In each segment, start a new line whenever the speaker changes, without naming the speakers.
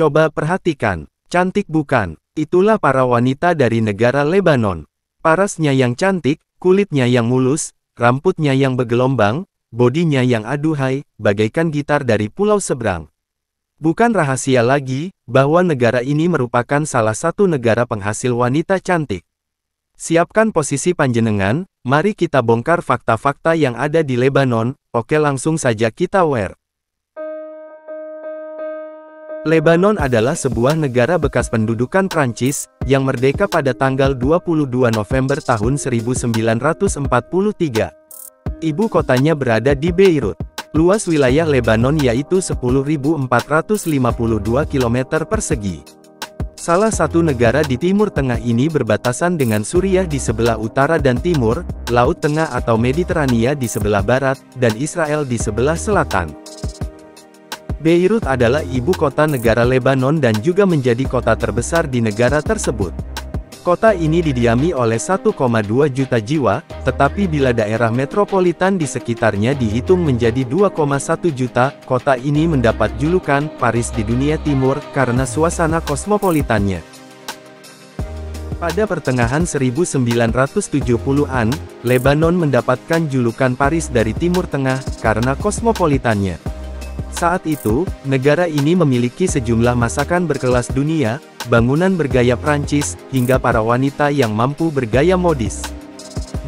Coba perhatikan, cantik bukan? Itulah para wanita dari negara Lebanon. Parasnya yang cantik, kulitnya yang mulus, rambutnya yang bergelombang, bodinya yang aduhai, bagaikan gitar dari pulau seberang. Bukan rahasia lagi, bahwa negara ini merupakan salah satu negara penghasil wanita cantik. Siapkan posisi panjenengan, mari kita bongkar fakta-fakta yang ada di Lebanon. Oke, langsung saja kita wear. Lebanon adalah sebuah negara bekas pendudukan Prancis, yang merdeka pada tanggal 22 November tahun 1943. Ibu kotanya berada di Beirut. Luas wilayah Lebanon yaitu 10.452 km persegi. Salah satu negara di Timur Tengah ini berbatasan dengan Suriah di sebelah utara dan timur, Laut Tengah atau Mediterania di sebelah barat, dan Israel di sebelah selatan. Beirut adalah ibu kota negara Lebanon dan juga menjadi kota terbesar di negara tersebut. Kota ini didiami oleh 1,2 juta jiwa, tetapi bila daerah metropolitan di sekitarnya dihitung menjadi 2,1 juta, kota ini mendapat julukan Paris di dunia timur karena suasana kosmopolitannya. Pada pertengahan 1970-an, Lebanon mendapatkan julukan Paris dari Timur Tengah karena kosmopolitannya. Saat itu, negara ini memiliki sejumlah masakan berkelas dunia, bangunan bergaya Prancis, hingga para wanita yang mampu bergaya modis.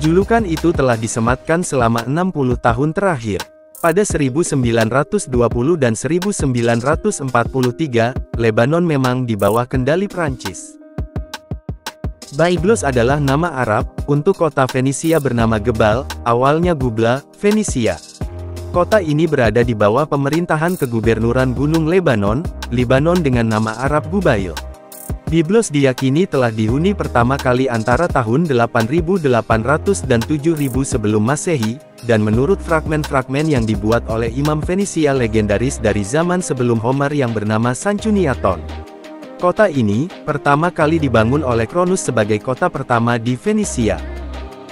Julukan itu telah disematkan selama 60 tahun terakhir. Pada 1920 dan 1943, Lebanon memang di bawah kendali Prancis. Byblos adalah nama Arab untuk kota Fenisia bernama Gebal, awalnya Gubla, Fenisia. Kota ini berada di bawah pemerintahan kegubernuran Gunung Lebanon, Libanon dengan nama Arab Gubail. Byblos diyakini telah dihuni pertama kali antara tahun 8800 dan 7000 sebelum Masehi, dan menurut fragmen-fragmen yang dibuat oleh imam Fenisia legendaris dari zaman sebelum Homer yang bernama Sanchuniathon. Kota ini, pertama kali dibangun oleh Cronus sebagai kota pertama di Fenisia.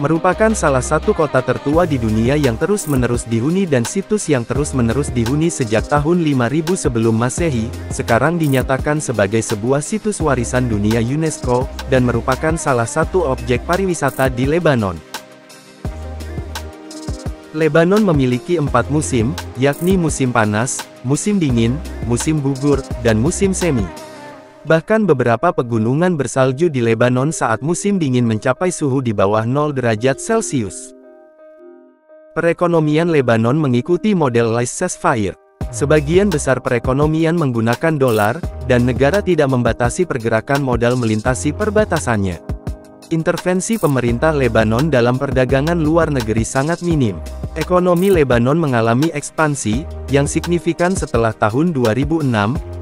Merupakan salah satu kota tertua di dunia yang terus-menerus dihuni dan situs yang terus-menerus dihuni sejak tahun 5000 sebelum Masehi, sekarang dinyatakan sebagai sebuah situs warisan dunia UNESCO, dan merupakan salah satu objek pariwisata di Lebanon. Lebanon memiliki 4 musim, yakni musim panas, musim dingin, musim gugur, dan musim semi. Bahkan beberapa pegunungan bersalju di Lebanon saat musim dingin mencapai suhu di bawah 0 derajat Celcius. Perekonomian Lebanon mengikuti model laissez-faire. Sebagian besar perekonomian menggunakan dolar, dan negara tidak membatasi pergerakan modal melintasi perbatasannya. Intervensi pemerintah Lebanon dalam perdagangan luar negeri sangat minim. Ekonomi Lebanon mengalami ekspansi yang signifikan setelah tahun 2006,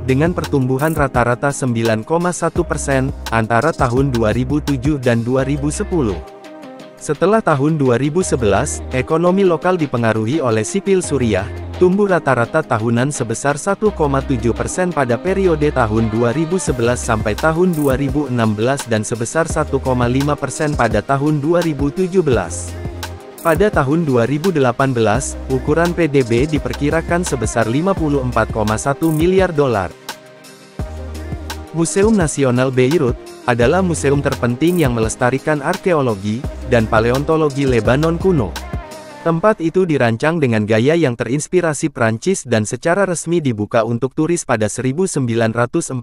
dengan pertumbuhan rata-rata 9,1% antara tahun 2007 dan 2010. Setelah tahun 2011, ekonomi lokal dipengaruhi oleh sipil Suriah, tumbuh rata-rata tahunan sebesar 1,7% pada periode tahun 2011 sampai tahun 2016 dan sebesar 1,5% pada tahun 2017. Pada tahun 2018, ukuran PDB diperkirakan sebesar 54,1 miliar dolar. Museum Nasional Beirut adalah museum terpenting yang melestarikan arkeologi dan paleontologi Lebanon kuno. Tempat itu dirancang dengan gaya yang terinspirasi Prancis dan secara resmi dibuka untuk turis pada 1942.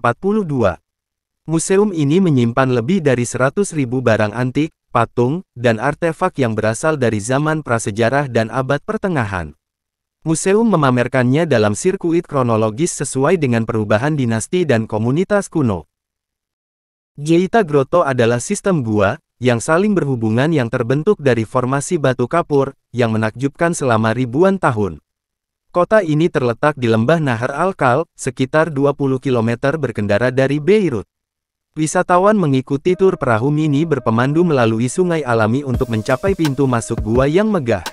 Museum ini menyimpan lebih dari 100.000 barang antik, patung, dan artefak yang berasal dari zaman prasejarah dan abad pertengahan. Museum memamerkannya dalam sirkuit kronologis sesuai dengan perubahan dinasti dan komunitas kuno. Geita Grotto adalah sistem gua yang saling berhubungan yang terbentuk dari formasi batu kapur yang menakjubkan selama ribuan tahun. Kota ini terletak di lembah Nahar Al-Kal, sekitar 20 km berkendara dari Beirut. Wisatawan mengikuti tur perahu mini berpemandu melalui sungai alami untuk mencapai pintu masuk gua yang megah.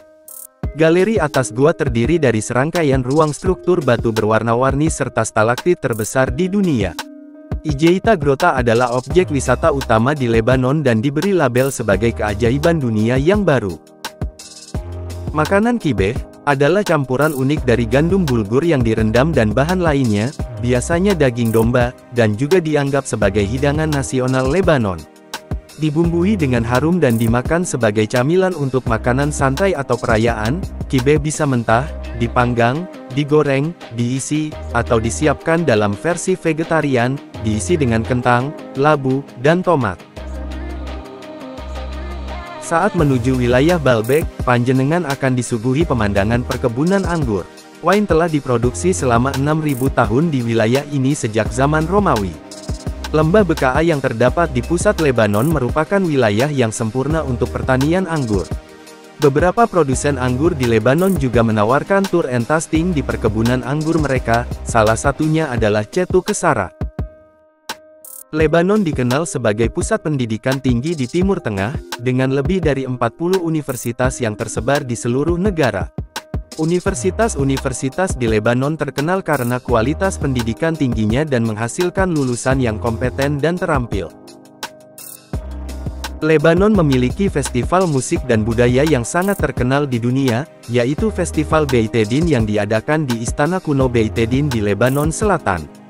Galeri atas gua terdiri dari serangkaian ruang struktur batu berwarna-warni serta stalaktit terbesar di dunia. Geita Grotto adalah objek wisata utama di Lebanon dan diberi label sebagai keajaiban dunia yang baru. Makanan kibeh, adalah campuran unik dari gandum bulgur yang direndam dan bahan lainnya, biasanya daging domba, dan juga dianggap sebagai hidangan nasional Lebanon. Dibumbui dengan harum dan dimakan sebagai camilan untuk makanan santai atau perayaan, kibbeh bisa mentah, dipanggang, digoreng, diisi, atau disiapkan dalam versi vegetarian, diisi dengan kentang, labu, dan tomat. Saat menuju wilayah Baalbek, panjenengan akan disuguhi pemandangan perkebunan anggur. Wine telah diproduksi selama 6.000 tahun di wilayah ini sejak zaman Romawi. Lembah Bekaa yang terdapat di pusat Lebanon merupakan wilayah yang sempurna untuk pertanian anggur. Beberapa produsen anggur di Lebanon juga menawarkan tour and tasting di perkebunan anggur mereka, salah satunya adalah Cetu Kesara. Lebanon dikenal sebagai pusat pendidikan tinggi di Timur Tengah, dengan lebih dari 40 universitas yang tersebar di seluruh negara. Universitas-universitas di Lebanon terkenal karena kualitas pendidikan tingginya dan menghasilkan lulusan yang kompeten dan terampil. Lebanon memiliki festival musik dan budaya yang sangat terkenal di dunia, yaitu Festival Beit Edin yang diadakan di Istana Kuno Beit Edin di Lebanon Selatan.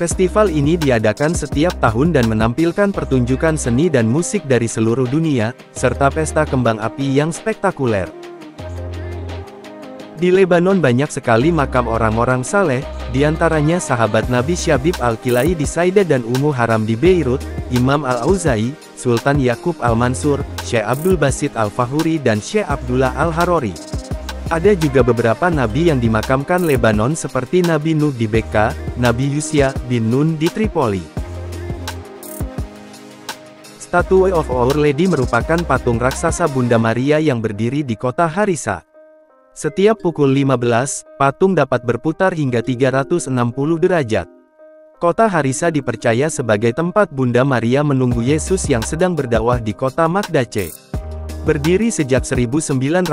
Festival ini diadakan setiap tahun dan menampilkan pertunjukan seni dan musik dari seluruh dunia, serta pesta kembang api yang spektakuler. Di Lebanon banyak sekali makam orang-orang saleh, diantaranya sahabat Nabi Syabib Al-Kilai di Saida dan Ummu Haram di Beirut, Imam Al-Auza'i, Sultan Yakub Al-Mansur, Syekh Abdul Basit Al-Fahuri dan Syekh Abdullah Al-Harori. Ada juga beberapa nabi yang dimakamkan Lebanon seperti Nabi Nuh di Bekka, Nabi Yusya bin Nun di Tripoli. Statue of Our Lady merupakan patung raksasa Bunda Maria yang berdiri di kota Harissa. Setiap pukul 15, patung dapat berputar hingga 360 derajat. Kota Harissa dipercaya sebagai tempat Bunda Maria menunggu Yesus yang sedang berdakwah di kota Makdace. Berdiri sejak 1904,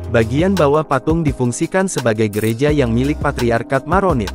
bagian bawah patung difungsikan sebagai gereja yang milik Patriarkat Maronit.